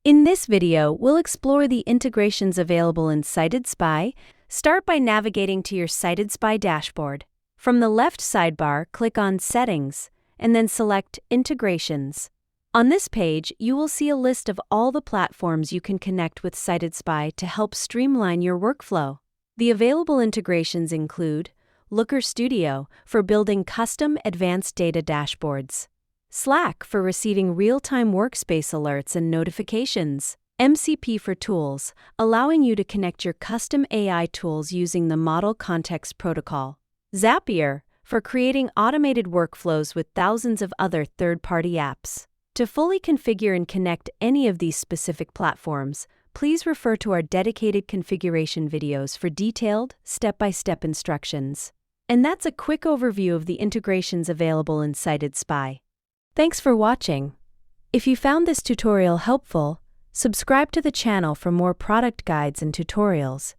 In this video, we'll explore the integrations available in CitedSpy. Start by navigating to your CitedSpy dashboard. From the left sidebar, click on Settings, and then select Integrations. On this page, you will see a list of all the platforms you can connect with CitedSpy to help streamline your workflow. The available integrations include Looker Studio for building custom advanced data dashboards, Slack for receiving real-time workspace alerts and notifications, MCP for tools, allowing you to connect your custom AI tools using the Model Context Protocol, Zapier for creating automated workflows with thousands of other third-party apps. To fully configure and connect any of these specific platforms, please refer to our dedicated configuration videos for detailed, step-by-step instructions. And that's a quick overview of the integrations available in CitedSpy. Thanks for watching. If you found this tutorial helpful, subscribe to the channel for more product guides and tutorials.